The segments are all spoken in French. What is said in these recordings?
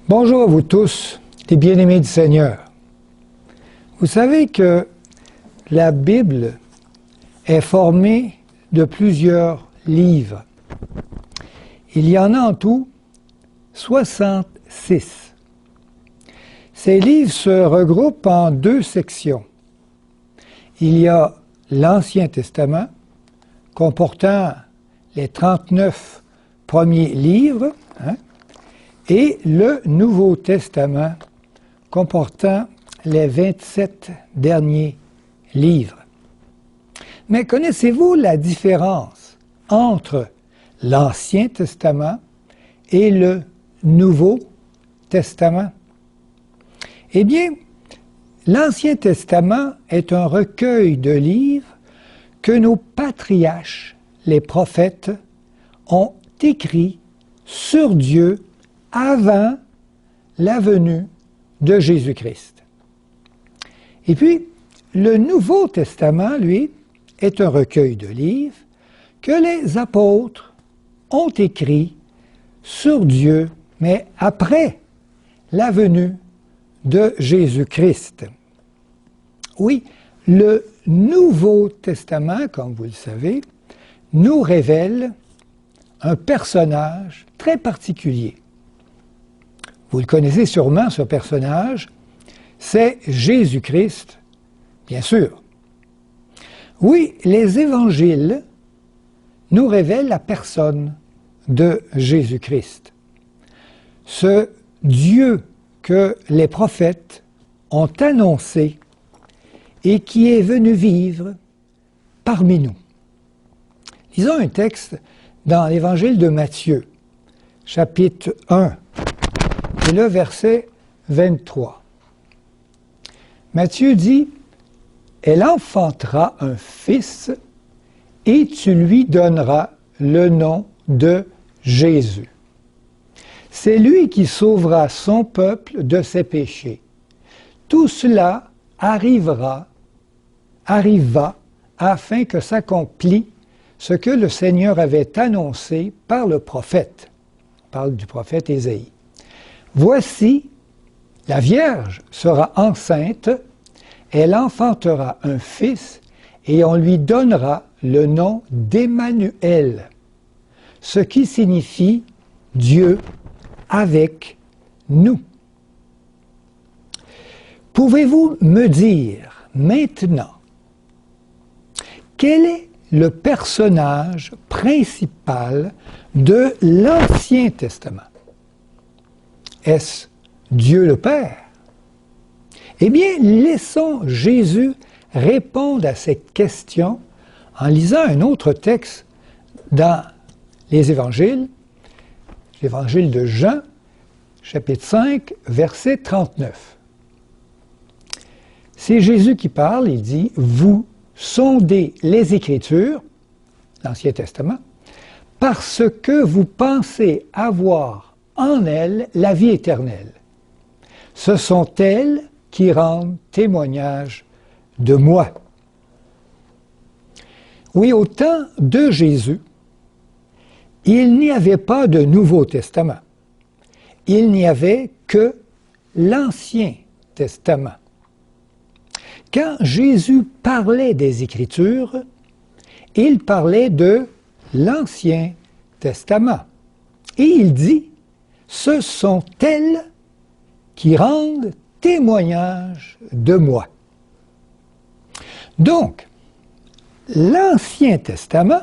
Bonjour à vous tous, les bien-aimés du Seigneur. Vous savez que la Bible est formée de plusieurs livres. Il y en a en tout 66. Ces livres se regroupent en deux sections. Il y a l'Ancien Testament, comportant les 39 premiers livres, et le Nouveau Testament, comportant les 27 derniers livres. Mais connaissez-vous la différence entre l'Ancien Testament et le Nouveau Testament? Eh bien, l'Ancien Testament est un recueil de livres que nos patriarches, les prophètes, ont écrits sur Dieu avant la venue de Jésus-Christ. Et puis, le Nouveau Testament, lui, est un recueil de livres que les apôtres ont écrits sur Dieu, mais après la venue de Jésus-Christ. Oui, le Nouveau Testament, comme vous le savez, nous révèle un personnage très particulier. Vous le connaissez sûrement, ce personnage, c'est Jésus-Christ, bien sûr. Oui, les évangiles nous révèlent la personne de Jésus-Christ. Ce Dieu que les prophètes ont annoncé et qui est venu vivre parmi nous. Lisons un texte dans l'évangile de Matthieu, chapitre 1, et le verset 23. Matthieu dit, « Elle enfantera un fils, et tu lui donneras le nom de Jésus. C'est lui qui sauvera son peuple de ses péchés. Tout cela arriva afin que s'accomplisse ce que le Seigneur avait annoncé par le prophète. » On parle du prophète Ésaïe. « Voici, la Vierge sera enceinte, elle enfantera un fils, et on lui donnera le nom d'Emmanuel, ce qui signifie Dieu avec nous. » Pouvez-vous me dire maintenant quel est le personnage principal de l'Ancien Testament? Est-ce Dieu le Père? Eh bien, laissons Jésus répondre à cette question en lisant un autre texte dans les évangiles, l'évangile de Jean, chapitre 5, verset 39. C'est Jésus qui parle, il dit « Vous sondez les Écritures, l'Ancien Testament, parce que vous pensez avoir en elles la vie éternelle. Ce sont elles qui rendent témoignage de moi. » Oui, au temps de Jésus, il n'y avait pas de Nouveau Testament. Il n'y avait que l'Ancien Testament. Quand Jésus parlait des Écritures, il parlait de l'Ancien Testament. Et il dit, « Ce sont elles qui rendent témoignage de moi. » Donc, l'Ancien Testament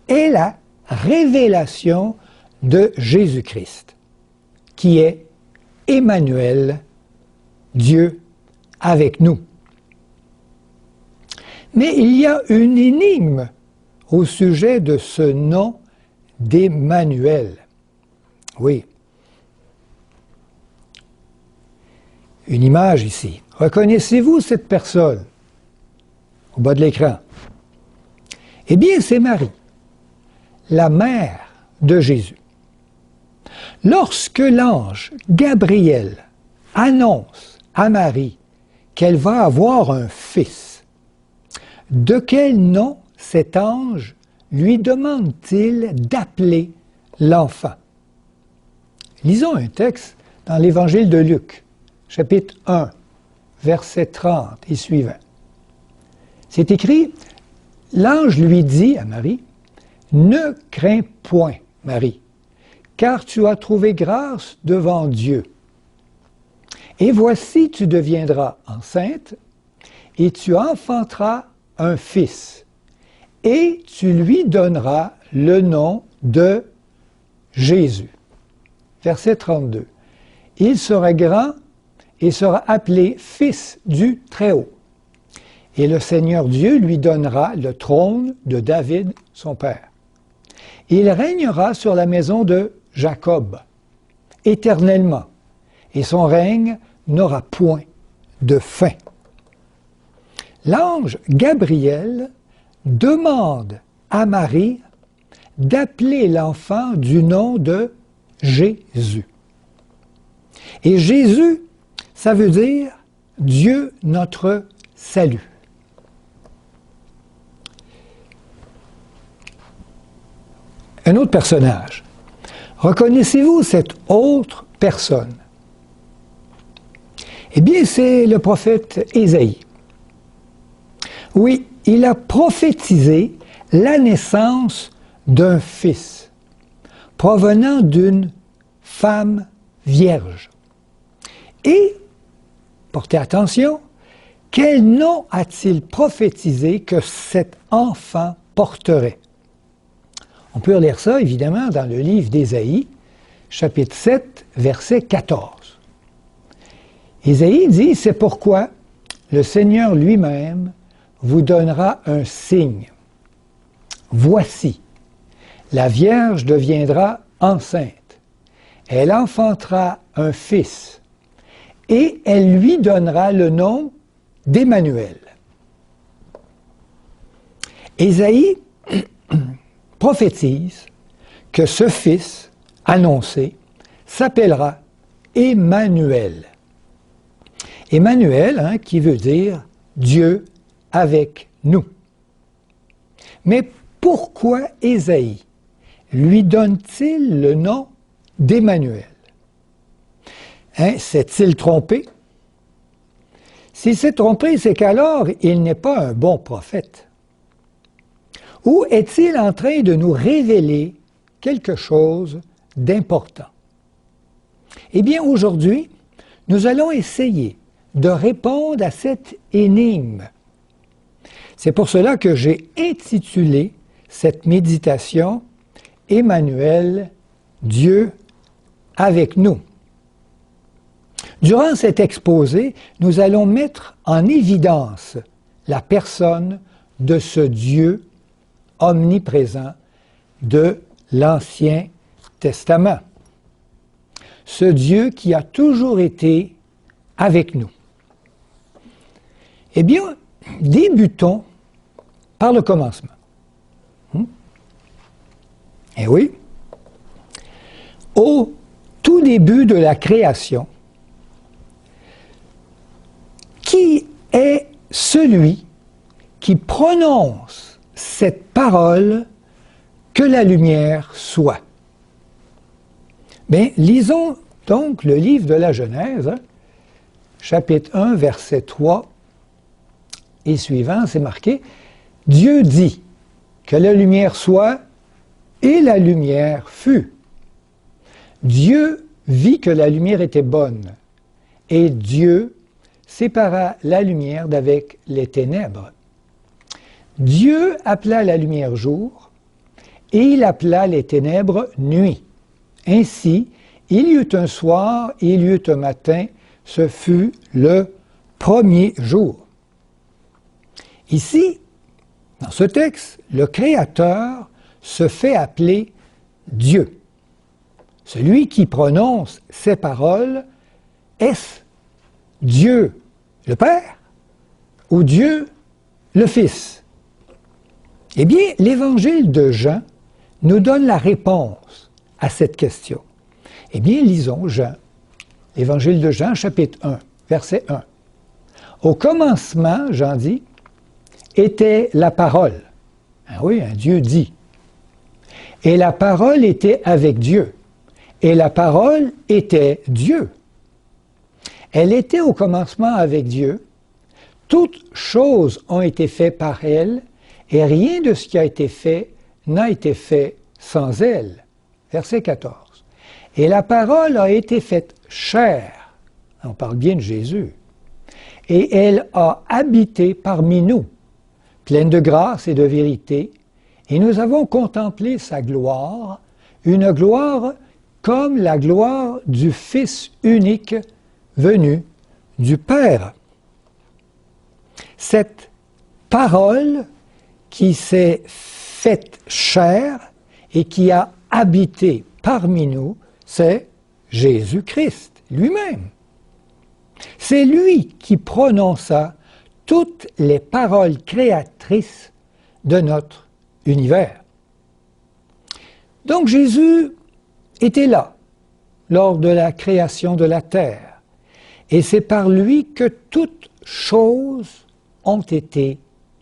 est la révélation de Jésus-Christ, qui est Emmanuel, Dieu avec nous. Mais il y a une énigme au sujet de ce nom d'Emmanuel. Oui. Une image ici. Reconnaissez-vous cette personne au bas de l'écran? Eh bien, c'est Marie, la mère de Jésus. Lorsque l'ange Gabriel annonce à Marie qu'elle va avoir un fils, de quel nom cet ange lui demande-t-il d'appeler l'enfant? Lisons un texte dans l'Évangile de Luc, chapitre 1, verset 30 et suivant. C'est écrit, l'ange lui dit à Marie, « Ne crains point, Marie, car tu as trouvé grâce devant Dieu. Et voici, tu deviendras enceinte, et tu enfanteras un fils, et tu lui donneras le nom de Jésus. » Verset 32. « Il sera grand et sera appelé Fils du Très-Haut. Et le Seigneur Dieu lui donnera le trône de David, son père. Il régnera sur la maison de Jacob, éternellement, et son règne n'aura point de fin. » L'ange Gabriel demande à Marie d'appeler l'enfant du nom de Jésus. Et Jésus, ça veut dire Dieu notre salut. Un autre personnage. Reconnaissez-vous cette autre personne? Eh bien, c'est le prophète Ésaïe. Oui, il a prophétisé la naissance d'un fils provenant d'une femme vierge. Et, portez attention, quel nom a-t-il prophétisé que cet enfant porterait? On peut lire ça, évidemment, dans le livre d'Ésaïe, chapitre 7, verset 14. Ésaïe dit, « C'est pourquoi le Seigneur lui-même vous donnera un signe. Voici, la Vierge deviendra enceinte. Elle enfantera un fils, et elle lui donnera le nom d'Emmanuel. » Ésaïe prophétise que ce fils annoncé s'appellera Emmanuel. Emmanuel, qui veut dire Dieu avec nous. Mais pourquoi Ésaïe lui donne-t-il le nom d'Emmanuel? S'est-il trompé? S'il s'est trompé, c'est qu'alors il n'est pas un bon prophète. Ou est-il en train de nous révéler quelque chose d'important? Eh bien, aujourd'hui, nous allons essayer de répondre à cette énigme. C'est pour cela que j'ai intitulé cette méditation « Emmanuel, Dieu avec nous ». Durant cet exposé, nous allons mettre en évidence la personne de ce Dieu omniprésent de l'Ancien Testament. Ce Dieu qui a toujours été avec nous. Eh bien, débutons par le commencement. Eh oui, au tout début de la création, qui est celui qui prononce cette parole que la lumière soit? Bien, lisons donc le livre de la Genèse, chapitre 1, verset 3 et suivant, c'est marqué « Dieu dit que la lumière soit, et la lumière fut. Dieu vit que la lumière était bonne, et Dieu sépara la lumière d'avec les ténèbres. Dieu appela la lumière jour, et il appela les ténèbres nuit. Ainsi, il y eut un soir, et il y eut un matin, ce fut le premier jour. » Ici, dans ce texte, le Créateur se fait appeler Dieu. Celui qui prononce ces paroles, est-ce Dieu le Père ou Dieu le Fils? Eh bien, l'Évangile de Jean nous donne la réponse à cette question. Eh bien, lisons Jean, l'Évangile de Jean, chapitre 1, verset 1. « Au commencement, Jean dit, était la parole. » Ah oui, un Dieu dit. « Et la parole était avec Dieu. Et la parole était Dieu. Elle était au commencement avec Dieu. Toutes choses ont été faites par elle, et rien de ce qui a été fait n'a été fait sans elle. Verset 14. Et la parole a été faite chair. On parle bien de Jésus. Et elle a habité parmi nous, pleine de grâce et de vérité, et nous avons contemplé sa gloire, une gloire comme la gloire du Fils unique venu du Père. Cette parole qui s'est faite chair et qui a habité parmi nous, c'est Jésus-Christ lui-même. C'est lui qui prononça toutes les paroles créatrices de notre univers. Donc Jésus était là lors de la création de la terre, et c'est par lui que toutes choses ont été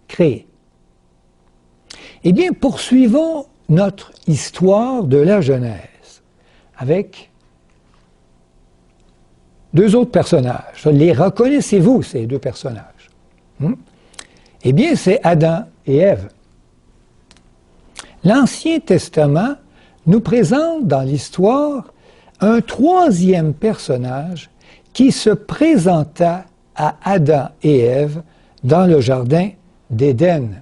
créées. Eh bien, poursuivons notre histoire de la Genèse avec deux autres personnages. Les reconnaissez-vous, ces deux personnages? Eh bien, c'est Adam et Ève. L'Ancien Testament nous présente dans l'histoire un troisième personnage qui se présenta à Adam et Ève dans le jardin d'Éden.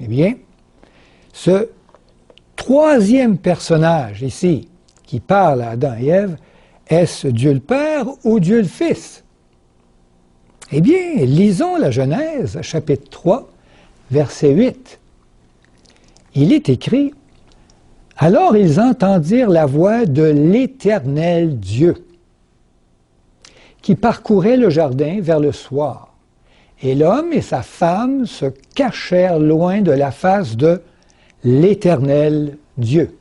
Eh bien, ce troisième personnage ici, qui parle à Adam et Ève, est-ce Dieu le Père ou Dieu le Fils? Eh bien, lisons la Genèse, chapitre 3, verset 8. Il est écrit, « Alors ils entendirent la voix de l'Éternel Dieu, qui parcourait le jardin vers le soir. Et l'homme et sa femme se cachèrent loin de la face de l'Éternel Dieu,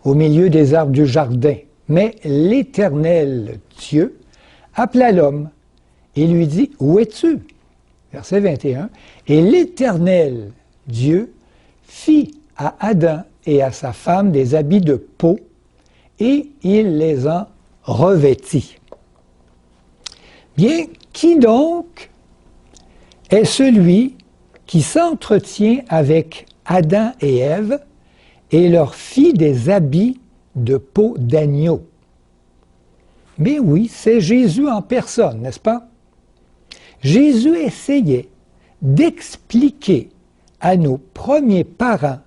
au milieu des arbres du jardin. Mais l'Éternel Dieu appela l'homme et lui dit, « Où es-tu? » Verset 21. Et l'Éternel Dieu fit à Adam et à sa femme des habits de peau, et il les en revêtit. Bien, qui donc est celui qui s'entretient avec Adam et Ève et leur fit des habits de peau d'agneau? Mais oui, c'est Jésus en personne, n'est-ce pas? Jésus essayait d'expliquer à nos premiers parents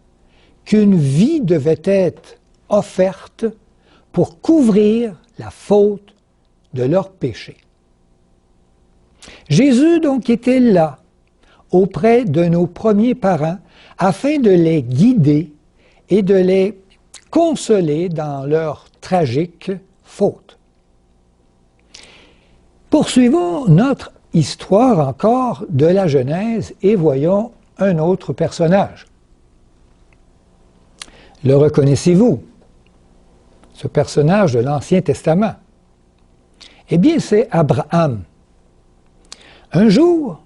qu'une vie devait être offerte pour couvrir la faute de leur péché. Jésus donc était là, auprès de nos premiers parents, afin de les guider et de les consoler dans leur tragique faute. Poursuivons notre histoire encore de la Genèse et voyons un autre personnage. Le reconnaissez-vous, ce personnage de l'Ancien Testament? Eh bien, c'est Abraham. Un jour,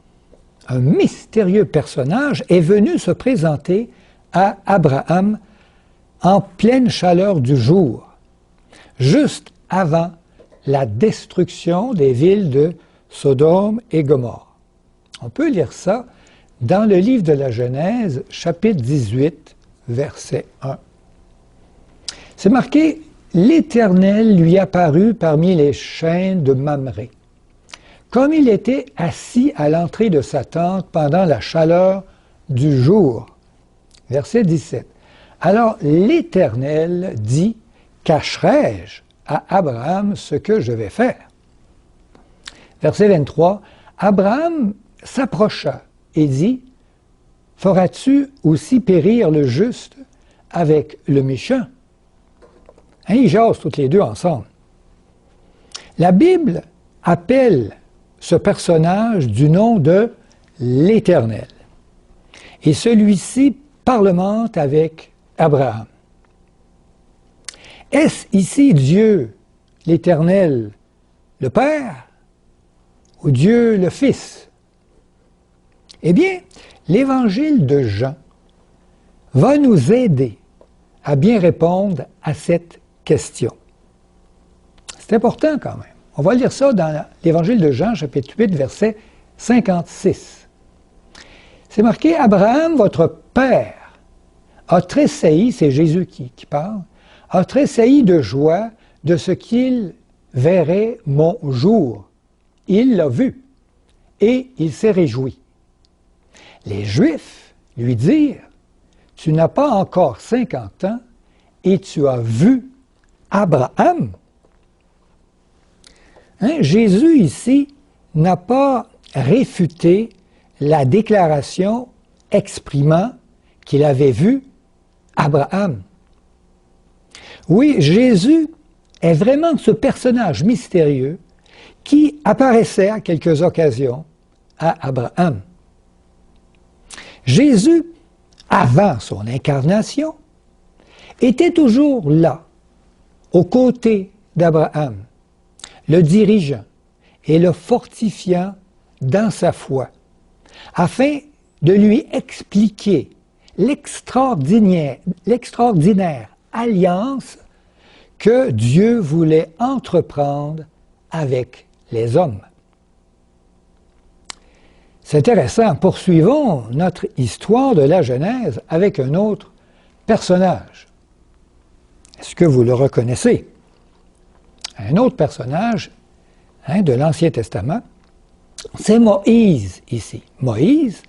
un mystérieux personnage est venu se présenter à Abraham en pleine chaleur du jour, juste avant la destruction des villes de Sodome et Gomorrhe. On peut lire ça dans le livre de la Genèse, chapitre 18, verset 1. C'est marqué « L'Éternel lui apparut parmi les chênes de Mamré, comme il était assis à l'entrée de sa tente pendant la chaleur du jour. » Verset 17. Alors l'Éternel dit, « Cacherai-je à Abraham ce que je vais faire? » Verset 23. Abraham s'approcha et dit, « Feras-tu aussi périr le juste avec le méchant? » Ils jasent toutes les deux ensemble. La Bible appelle ce personnage du nom de l'Éternel. Et celui-ci parlemente avec Abraham. Est-ce ici Dieu, l'Éternel, le Père, ou Dieu le Fils? Eh bien, l'Évangile de Jean va nous aider à bien répondre à cette question. C'est important quand même. On va lire ça dans l'Évangile de Jean, chapitre 8, verset 56. C'est marqué « Abraham, votre père, a tressailli », c'est Jésus qui parle, « a tressailli de joie de ce qu'il verrait mon jour. Il l'a vu, et il s'est réjoui. » Les Juifs lui dirent « Tu n'as pas encore 50 ans, et tu as vu Abraham. » Jésus ici n'a pas réfuté la déclaration exprimant qu'il avait vu Abraham. Oui, Jésus est vraiment ce personnage mystérieux qui apparaissait à quelques occasions à Abraham. Jésus, avant son incarnation, était toujours là, aux côtés d'Abraham, le dirigeant et le fortifiant dans sa foi, afin de lui expliquer l'extraordinaire alliance que Dieu voulait entreprendre avec les hommes. C'est intéressant. Poursuivons notre histoire de la Genèse avec un autre personnage. Est-ce que vous le reconnaissez? Un autre personnage de l'Ancien Testament, c'est Moïse ici. Moïse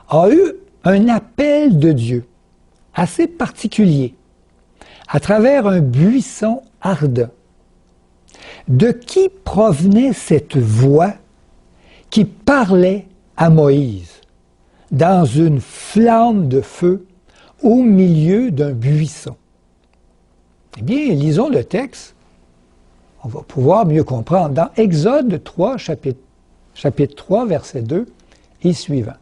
a eu un appel de Dieu assez particulier à travers un buisson ardent. De qui provenait cette voix qui parlait à Moïse dans une flamme de feu au milieu d'un buisson? Eh bien, lisons le texte. On va pouvoir mieux comprendre. Dans Exode 3, chapitre 3, verset 2 et suivant.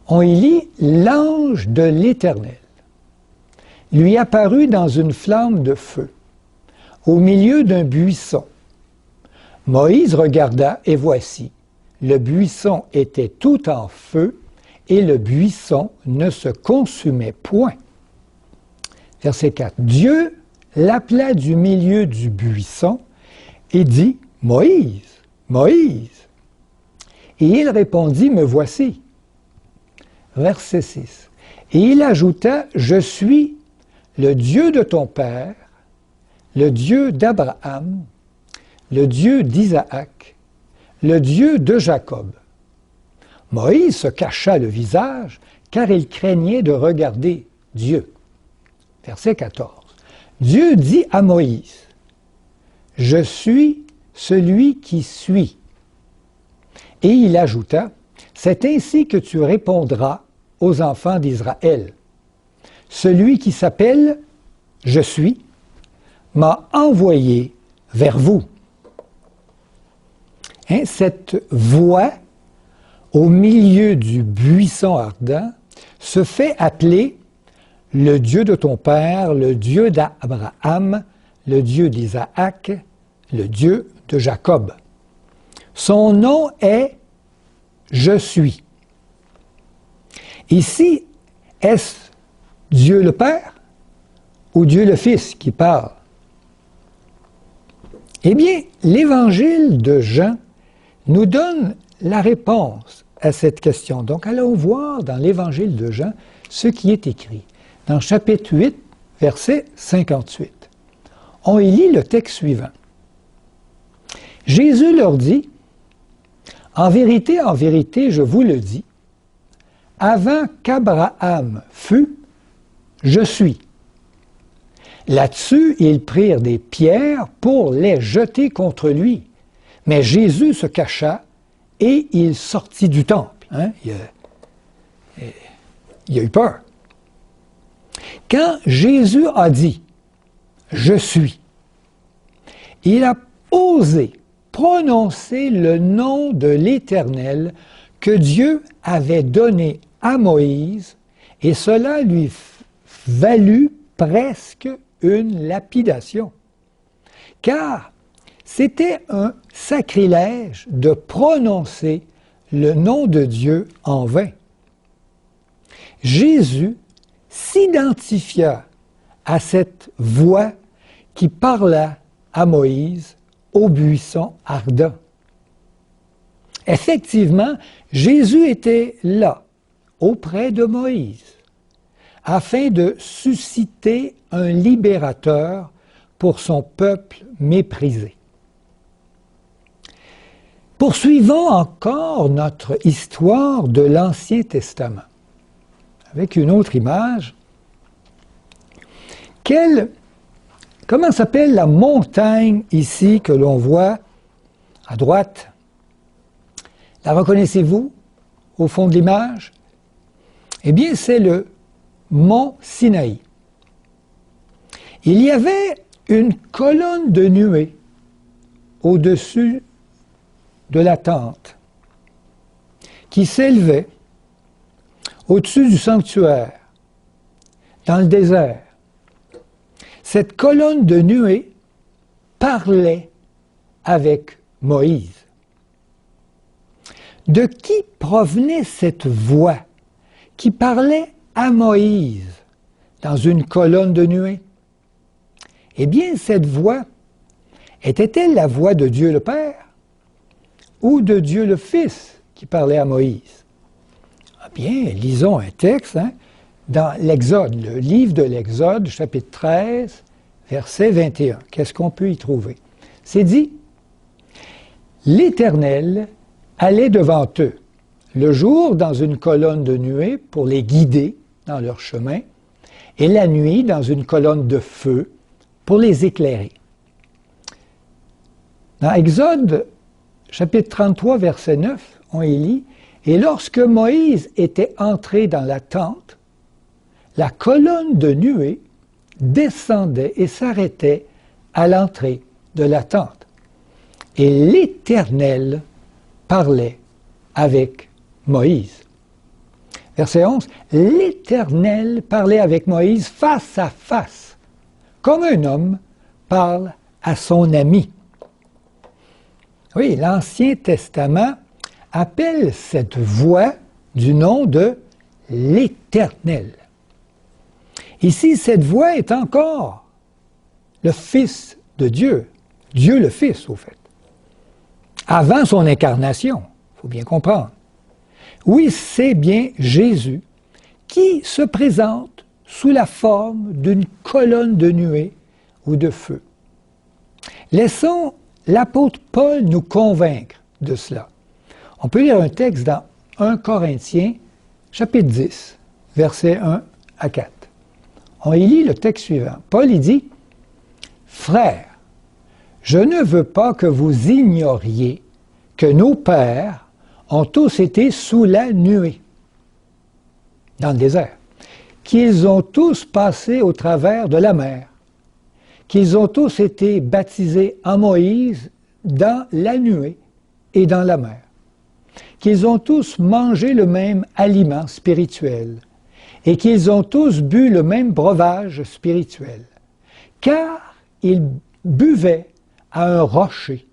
On y lit « L'ange de l'Éternel lui apparut dans une flamme de feu, au milieu d'un buisson. Moïse regarda, et voici, le buisson était tout en feu, et le buisson ne se consumait point. » Verset 4. Dieu l'appela du milieu du buisson et dit « Moïse, Moïse !» Et il répondit « Me voici. » Verset 6. Et il ajouta « Je suis le Dieu de ton père, le Dieu d'Abraham, le Dieu d'Isaac, le Dieu de Jacob. » Moïse se cacha le visage, car il craignait de regarder Dieu. Verset 14. Dieu dit à Moïse, « Je suis celui qui suis. » Et il ajouta, « C'est ainsi que tu répondras aux enfants d'Israël. Celui qui s'appelle « Je suis » m'a envoyé vers vous. » Cette voix au milieu du buisson ardent se fait appeler le Dieu de ton père, le Dieu d'Abraham, le Dieu d'Isaac, le Dieu de Jacob. Son nom est « Je suis ». Ici, est-ce Dieu le Père ou Dieu le Fils qui parle? Eh bien, l'Évangile de Jean nous donne la réponse à cette question. Donc, allons voir dans l'Évangile de Jean ce qui est écrit. Dans chapitre 8, verset 58. On y lit le texte suivant. Jésus leur dit, « En vérité, je vous le dis, avant qu'Abraham fût, je suis. » Là-dessus, ils prirent des pierres pour les jeter contre lui. Mais Jésus se cacha et il sortit du temple. Il a eu peur. Quand Jésus a dit « Je suis », il a osé prononcer le nom de l'Éternel que Dieu avait donné à Moïse, et cela lui valut presque une lapidation. Car c'était un sacrilège de prononcer le nom de Dieu en vain. Jésus s'identifia à cette voix qui parla à Moïse au buisson ardent. Effectivement, Jésus était là, auprès de Moïse, afin de susciter un libérateur pour son peuple méprisé. Poursuivons encore notre histoire de l'Ancien Testament, avec une autre image. Comment s'appelle la montagne ici que l'on voit à droite? La reconnaissez-vous au fond de l'image? Eh bien, c'est le mont Sinaï. Il y avait une colonne de nuée au-dessus de la tente qui s'élevait au-dessus du sanctuaire, dans le désert. Cette colonne de nuée parlait avec Moïse. De qui provenait cette voix qui parlait à Moïse dans une colonne de nuée? Eh bien, cette voix, était-elle la voix de Dieu le Père ou de Dieu le Fils qui parlait à Moïse? Eh bien, lisons un texte dans l'Exode, le livre de l'Exode, chapitre 13, verset 21. Qu'est-ce qu'on peut y trouver? C'est dit, « L'Éternel allait devant eux, le jour dans une colonne de nuée pour les guider dans leur chemin, et la nuit dans une colonne de feu pour les éclairer. » Dans Exode, chapitre 33, verset 9, on y lit, « Et lorsque Moïse était entré dans la tente, la colonne de nuée descendait et s'arrêtait à l'entrée de la tente. Et l'Éternel parlait avec Moïse. » Verset 11, « L'Éternel parlait avec Moïse face à face, comme un homme parle à son ami. » Oui, l'Ancien Testament appelle cette voix du nom de l'Éternel. Ici, cette voix est encore le Fils de Dieu, Dieu le Fils au fait, avant son incarnation, il faut bien comprendre. Oui, c'est bien Jésus qui se présente sous la forme d'une colonne de nuée ou de feu. Laissons l'apôtre Paul nous convaincre de cela. On peut lire un texte dans 1 Corinthiens, chapitre 10, versets 1 à 4. On y lit le texte suivant. Paul y dit, « Frères, je ne veux pas que vous ignoriez que nos pères ont tous été sous la nuée, dans le désert, qu'ils ont tous passé au travers de la mer, qu'ils ont tous été baptisés en Moïse dans la nuée et dans la mer, qu'ils ont tous mangé le même aliment spirituel et qu'ils ont tous bu le même breuvage spirituel, car ils buvaient à un rocher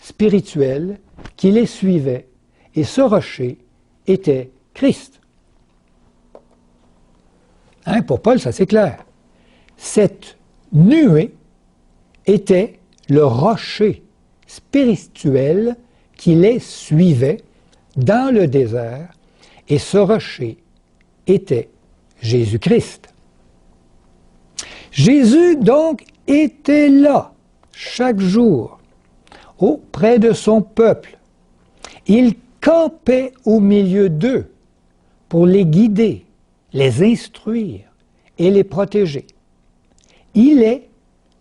spirituel qui les suivait, et ce rocher était Christ. » Pour Paul, ça c'est clair. Cette nuée était le rocher spirituel qui les suivait dans le désert, et ce rocher était Jésus-Christ. Jésus, donc, était là, chaque jour, auprès de son peuple. Il campait au milieu d'eux pour les guider, les instruire et les protéger. Il est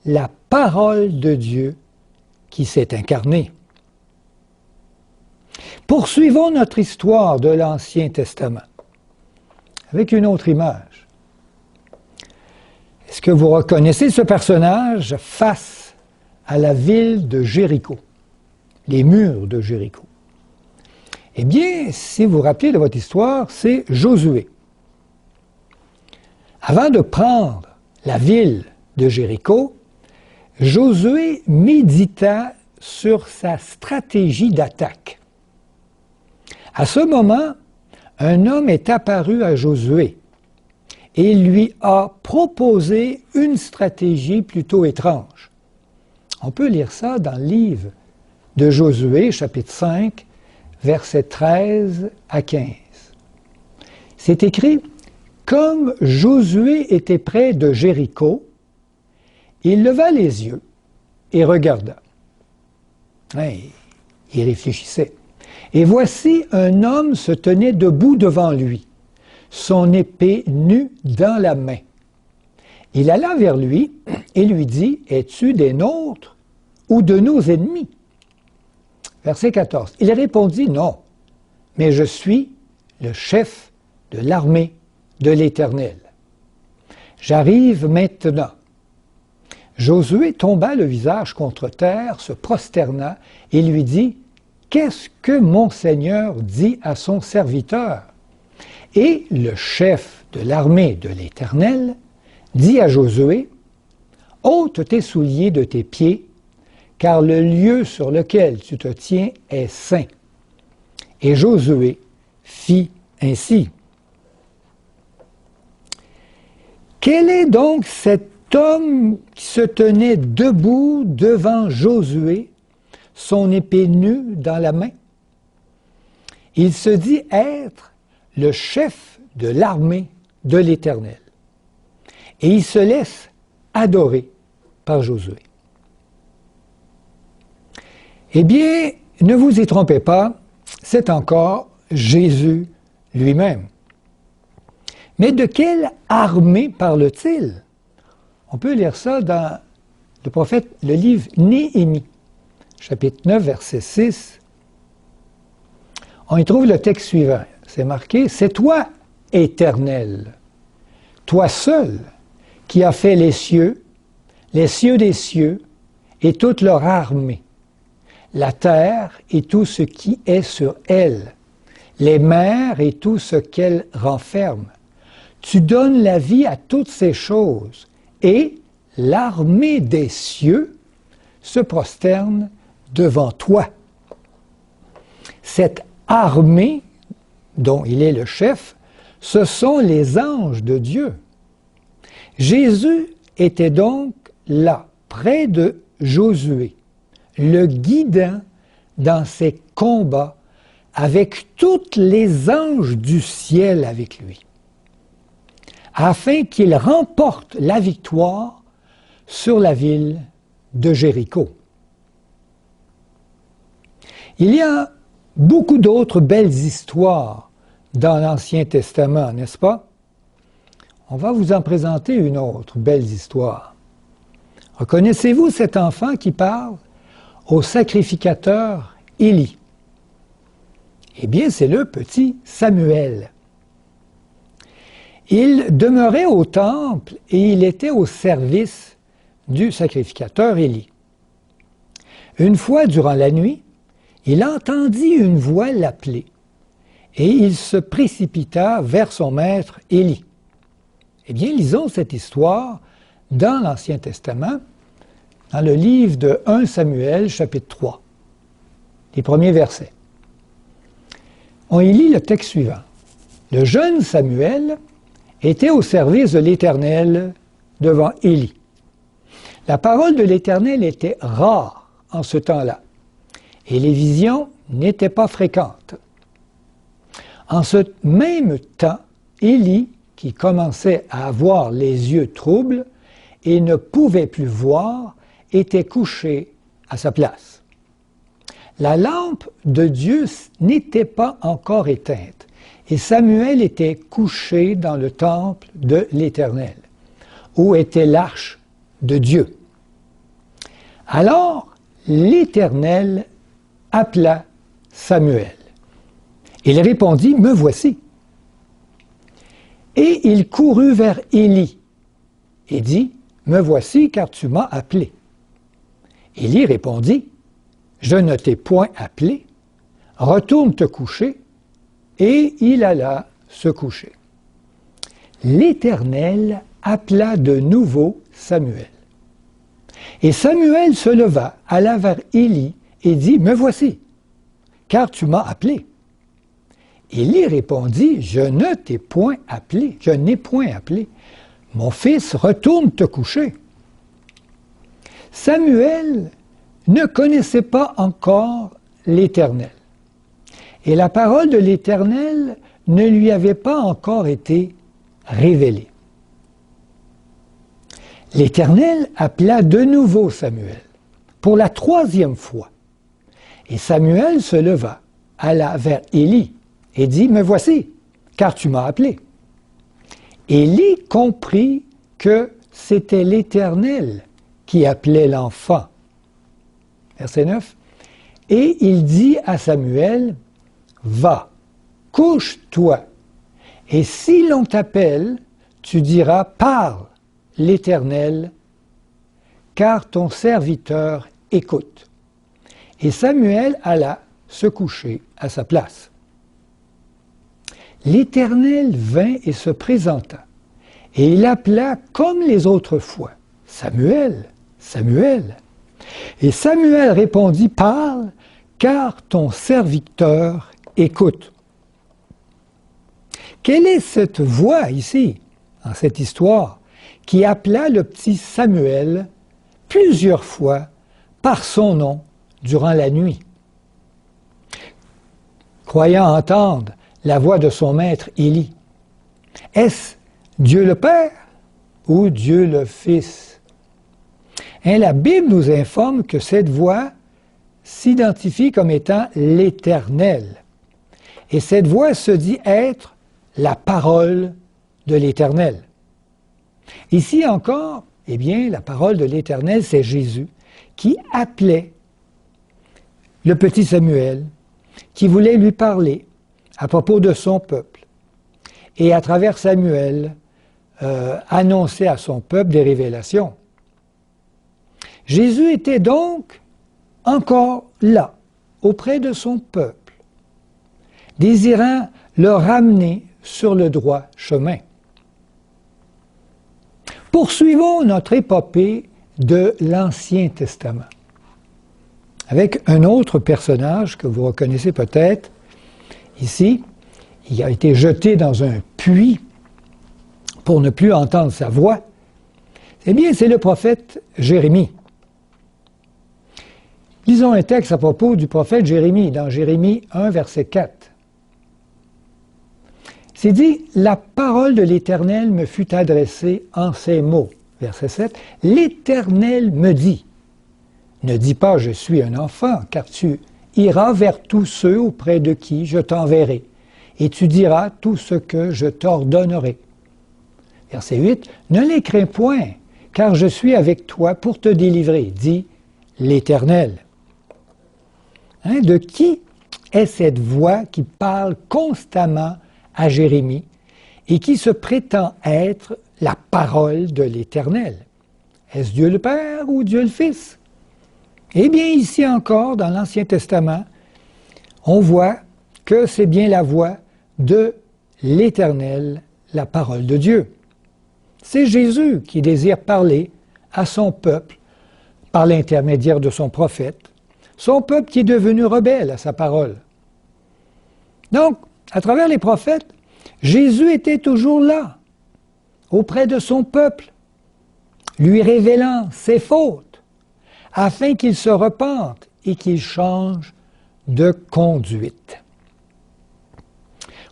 la parole de Dieu qui s'est incarnée. Poursuivons notre histoire de l'Ancien Testament avec une autre image. Est-ce que vous reconnaissez ce personnage face à la ville de Jéricho, les murs de Jéricho? Eh bien, si vous vous rappelez de votre histoire, c'est Josué. Avant de prendre la ville de Jéricho, Josué médita sur sa stratégie d'attaque. À ce moment, un homme est apparu à Josué et lui a proposé une stratégie plutôt étrange. On peut lire ça dans le livre de Josué, chapitre 5, versets 13 à 15. C'est écrit, « Comme Josué était près de Jéricho, il leva les yeux et regarda. » Il réfléchissait. « Et voici un homme se tenait debout devant lui, son épée nue dans la main. Il alla vers lui et lui dit, « Es-tu des nôtres ou de nos ennemis? » Verset 14. Il répondit, « Non, mais je suis le chef de l'armée de l'Éternel. J'arrive maintenant. » Josué tomba le visage contre terre, se prosterna et lui dit, « Qu'est-ce que mon Seigneur dit à son serviteur? » Et le chef de l'armée de l'Éternel dit à Josué, « Ôte tes souliers de tes pieds, car le lieu sur lequel tu te tiens est saint. » Et Josué fit ainsi. Quel est donc cet homme qui se tenait debout devant Josué, son épée nue dans la main? Il se dit être le chef de l'armée de l'Éternel. Et il se laisse adorer par Josué. Eh bien, ne vous y trompez pas, c'est encore Jésus lui-même. Mais de quelle armée parle-t-il? On peut lire ça dans le livre Néhémie, chapitre 9, verset 6. On y trouve le texte suivant. C'est marqué, « C'est toi, Éternel, toi seul, qui as fait les cieux des cieux et toute leur armée, la terre et tout ce qui est sur elle, les mers et tout ce qu'elle renferme. Tu donnes la vie à toutes ces choses, et l'armée des cieux se prosterne devant toi. » Cette armée, dont il est le chef, ce sont les anges de Dieu. Jésus était donc là, près de Josué, le guidant dans ses combats avec tous les anges du ciel avec lui, afin qu'il remporte la victoire sur la ville de Jéricho. Il y a beaucoup d'autres belles histoires dans l'Ancien Testament, n'est-ce pas? On va vous en présenter une autre belle histoire. Reconnaissez-vous cet enfant qui parle au sacrificateur Élie? Eh bien, c'est le petit Samuel. Il demeurait au temple et il était au service du sacrificateur Élie. Une fois, durant la nuit, il entendit une voix l'appeler et il se précipita vers son maître Élie. Eh bien, lisons cette histoire dans l'Ancien Testament, dans le livre de 1 Samuel, chapitre 3, les premiers versets. On y lit le texte suivant. « Le jeune Samuel était au service de l'Éternel devant Élie. La parole de l'Éternel était rare en ce temps-là, et les visions n'étaient pas fréquentes. En ce même temps, Élie, qui commençait à avoir les yeux troubles et ne pouvait plus voir, était couché à sa place. La lampe de Dieu n'était pas encore éteinte, et Samuel était couché dans le temple de l'Éternel, où était l'arche de Dieu. Alors, l'Éternel appela Samuel. Il répondit, « Me voici. » Et il courut vers Élie et dit, « Me voici, car tu m'as appelé. » Élie répondit, « Je ne t'ai point appelé. Retourne te coucher. » Et il alla se coucher. L'Éternel appela de nouveau Samuel. Et Samuel se leva, alla vers Élie et dit, « Me voici, car tu m'as appelé. » Élie répondit, « Je ne t'ai point appelé, je n'ai point appelé. Mon fils, retourne te coucher. » Samuel ne connaissait pas encore l'Éternel. Et la parole de l'Éternel ne lui avait pas encore été révélée. L'Éternel appela de nouveau Samuel, pour la 3e fois. Et Samuel se leva, alla vers Élie, et dit, « Me voici, car tu m'as appelé. » Élie comprit que c'était l'Éternel qui appelait l'enfant. Verset 9. Et il dit à Samuel, « Va, couche-toi, et si l'on t'appelle, tu diras, parle, l'Éternel, car ton serviteur écoute. » Et Samuel alla se coucher à sa place. L'Éternel vint et se présenta, et il appela comme les autres fois, « Samuel, Samuel. » Et Samuel répondit, « Parle, car ton serviteur écoute. » Quelle est cette voix ici, dans cette histoire, qui appela le petit Samuel plusieurs fois par son nom durant la nuit? Croyant entendre la voix de son maître Élie. Est-ce Dieu le Père ou Dieu le Fils? La Bible nous informe que cette voix s'identifie comme étant l'Éternel. Et cette voix se dit être la parole de l'Éternel. Ici encore, eh bien, la parole de l'Éternel, c'est Jésus qui appelait le petit Samuel, qui voulait lui parler à propos de son peuple. Et à travers Samuel, annoncer à son peuple des révélations. Jésus était donc encore là, auprès de son peuple, désirant le ramener sur le droit chemin. Poursuivons notre épopée de l'Ancien Testament avec un autre personnage que vous reconnaissez peut-être. Ici, il a été jeté dans un puits pour ne plus entendre sa voix. Eh bien, c'est le prophète Jérémie. Lisons un texte à propos du prophète Jérémie, dans Jérémie 1, verset 4. C'est dit, « La parole de l'Éternel me fut adressée en ces mots. » Verset 7. « L'Éternel me dit, ne dis pas, je suis un enfant, car tu iras vers tous ceux auprès de qui je t'enverrai, et tu diras tout ce que je t'ordonnerai. » Verset 8. « Ne les crains point, car je suis avec toi pour te délivrer, dit l'Éternel. » De qui est cette voix qui parle constamment à Jérémie et qui se prétend être la parole de l'Éternel? Est-ce Dieu le Père ou Dieu le Fils? Eh bien, ici encore, dans l'Ancien Testament, on voit que c'est bien la voix de l'Éternel, la parole de Dieu. C'est Jésus qui désire parler à son peuple par l'intermédiaire de son prophète, son peuple qui est devenu rebelle à sa parole. Donc, à travers les prophètes, Jésus était toujours là, auprès de son peuple, lui révélant ses fautes, afin qu'il se repente et qu'il change de conduite.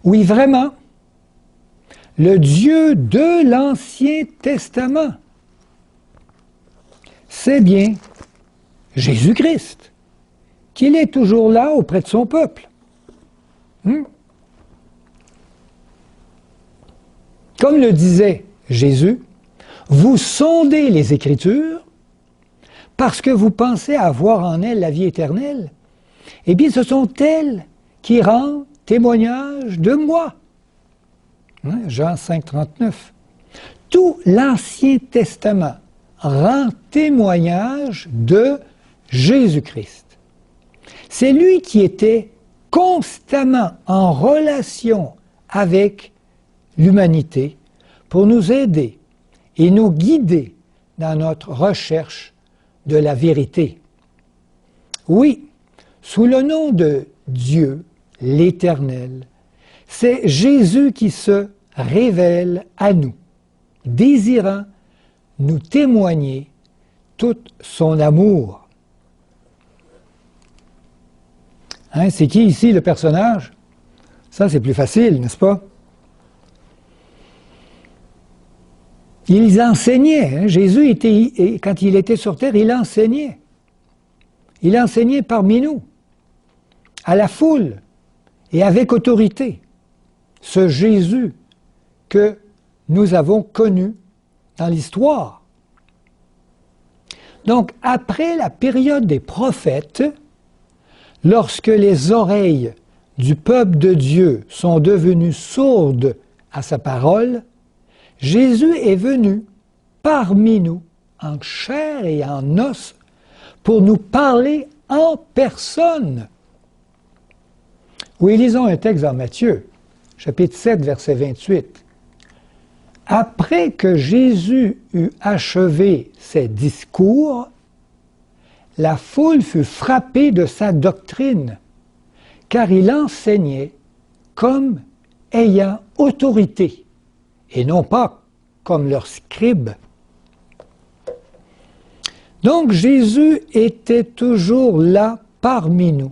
Oui, vraiment, le Dieu de l'Ancien Testament, c'est bien Jésus-Christ, qu'il est toujours là auprès de son peuple. Comme le disait Jésus, vous sondez les Écritures parce que vous pensez avoir en elles la vie éternelle. Eh bien, ce sont elles qui rendent témoignage de moi. Jean 5, 39. Tout l'Ancien Testament rend témoignage de Jésus-Christ. C'est lui qui était constamment en relation avec l'humanité pour nous aider et nous guider dans notre recherche de la vérité. Oui, sous le nom de Dieu, l'Éternel, c'est Jésus qui se révèle à nous, désirant nous témoigner tout son amour. Hein, c'est qui ici le personnage? Ça, c'est plus facile, n'est-ce pas? Ils enseignaient. Hein? Jésus, quand il était sur terre, il enseignait. Il enseignait parmi nous, à la foule et avec autorité. Ce Jésus que nous avons connu dans l'histoire. Donc, après la période des prophètes, lorsque les oreilles du peuple de Dieu sont devenues sourdes à sa parole, Jésus est venu parmi nous, en chair et en os, pour nous parler en personne. Oui, lisons un texte dans Matthieu, chapitre 7, verset 28. Après que Jésus eut achevé ses discours, la foule fut frappée de sa doctrine, car il enseignait comme ayant autorité, et non pas comme leurs scribes. Donc Jésus était toujours là parmi nous.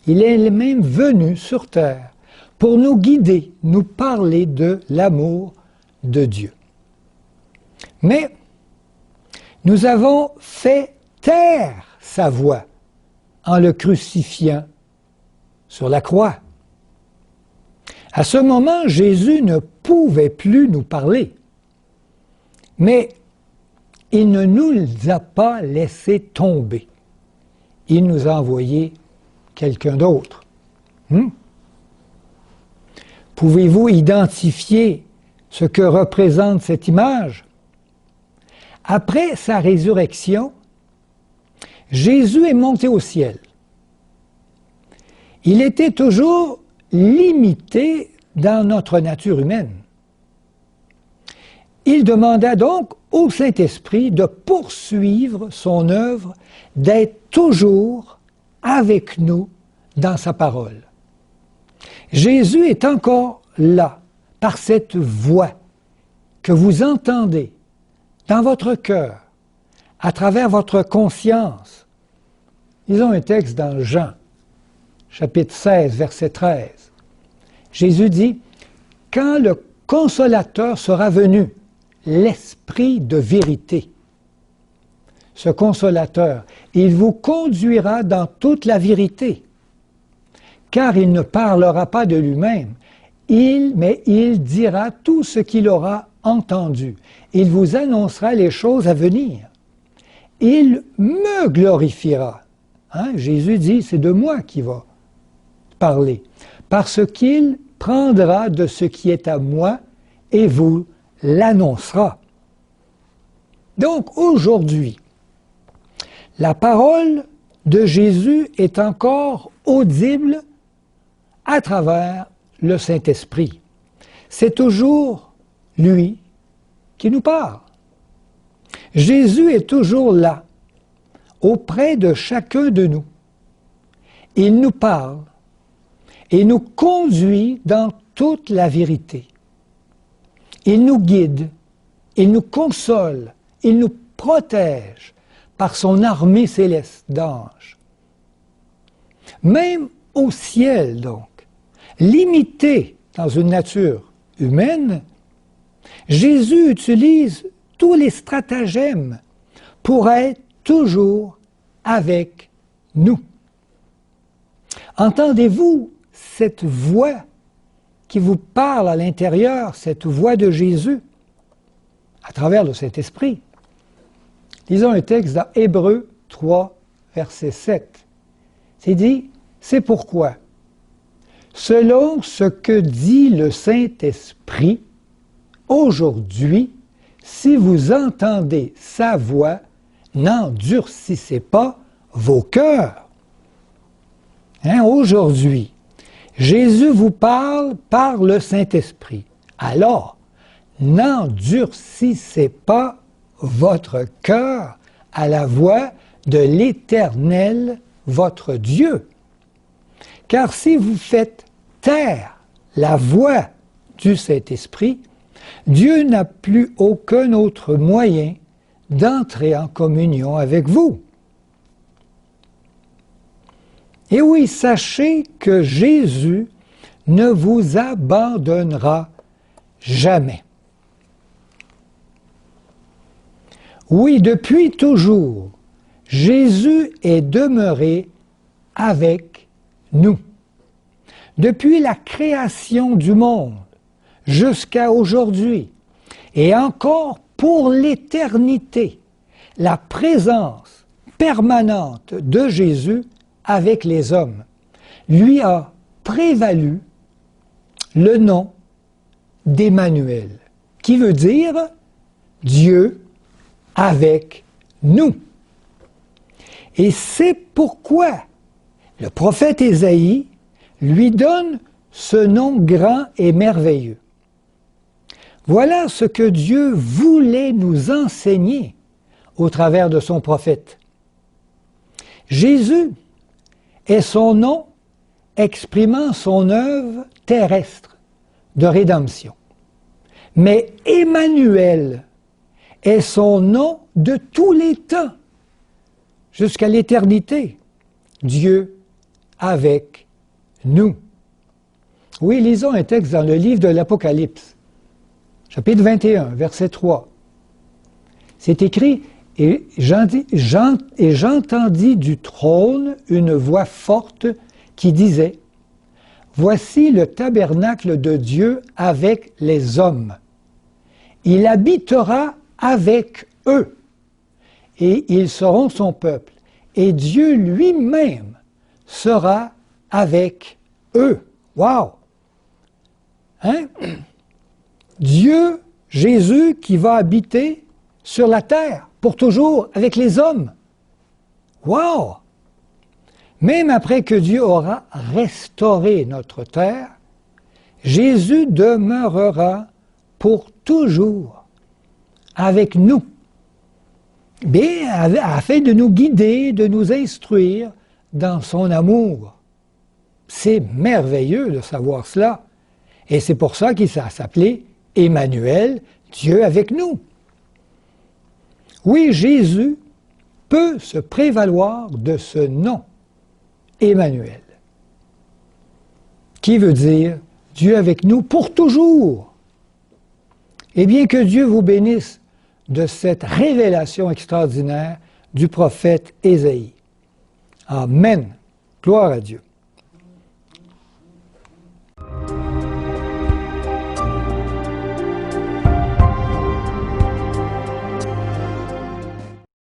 Il est même venu sur terre pour nous guider, nous parler de l'amour de Dieu. Mais nous avons fait taire sa voix en le crucifiant sur la croix. À ce moment, Jésus ne pouvait plus nous parler, mais il ne nous a pas laissé tomber. Il nous a envoyé quelqu'un d'autre. Pouvez-vous identifier ce que représente cette image? Après sa résurrection, Jésus est monté au ciel. Il était toujours limité dans notre nature humaine. Il demanda donc au Saint-Esprit de poursuivre son œuvre, d'être toujours avec nous dans sa parole. Jésus est encore là, par cette voix que vous entendez dans votre cœur, à travers votre conscience. Lisons un texte dans Jean, chapitre 16, verset 13. Jésus dit, « Quand le Consolateur sera venu, l'Esprit de vérité, ce Consolateur, il vous conduira dans toute la vérité, car il ne parlera pas de lui-même, mais il dira tout ce qu'il aura entendu. Il vous annoncera les choses à venir. Il me glorifiera. » Hein? Jésus dit, c'est de moi qu'il va parler, parce qu'il prendra de ce qui est à moi et vous l'annoncera. Donc aujourd'hui, la parole de Jésus est encore audible à travers le Saint-Esprit. C'est toujours lui qui nous parle. Jésus est toujours là, auprès de chacun de nous. Il nous parle et nous conduit dans toute la vérité. Il nous guide, il nous console, il nous protège par son armée céleste d'anges. Même au ciel, donc, limité dans une nature humaine, Jésus utilise tous les stratagèmes pour être toujours avec nous. Entendez-vous cette voix qui vous parle à l'intérieur, cette voix de Jésus, à travers le Saint-Esprit? Lisons un texte dans Hébreux 3, verset 7. C'est dit, « C'est pourquoi, selon ce que dit le Saint-Esprit, aujourd'hui, si vous entendez sa voix, n'endurcissez pas vos cœurs. » Hein, aujourd'hui, Jésus vous parle par le Saint-Esprit. Alors, n'endurcissez pas votre cœur à la voix de l'Éternel, votre Dieu. Car si vous faites taire la voix du Saint-Esprit, Dieu n'a plus aucun autre moyen d'entrer en communion avec vous. Et oui, sachez que Jésus ne vous abandonnera jamais. Oui, depuis toujours, Jésus est demeuré avec nous. Depuis la création du monde jusqu'à aujourd'hui, et encore pour l'éternité, la présence permanente de Jésus avec les hommes lui a prévalu le nom d'Emmanuel, qui veut dire Dieu avec nous. Et c'est pourquoi le prophète Ésaïe lui donne ce nom grand et merveilleux. Voilà ce que Dieu voulait nous enseigner au travers de son prophète. Jésus est son nom exprimant son œuvre terrestre de rédemption. Mais Emmanuel est son nom de tous les temps, jusqu'à l'éternité. Dieu avec nous. Oui, lisons un texte dans le livre de l'Apocalypse, chapitre 21, verset 3. C'est écrit « Et j'entendis du trône une voix forte qui disait « Voici le tabernacle de Dieu avec les hommes. Il habitera avec eux, et ils seront son peuple, et Dieu lui-même sera avec eux. » Wow! Hein? Dieu, Jésus, qui va habiter sur la terre pour toujours avec les hommes. Wow! Même après que Dieu aura restauré notre terre, Jésus demeurera pour toujours avec nous, bien, afin de nous guider, de nous instruire dans son amour. C'est merveilleux de savoir cela. Et c'est pour ça qu'il s'appelait Emmanuel, Dieu avec nous. Oui, Jésus peut se prévaloir de ce nom, Emmanuel, qui veut dire Dieu avec nous pour toujours. Et bien que Dieu vous bénisse de cette révélation extraordinaire du prophète Ésaïe. Amen. Gloire à Dieu.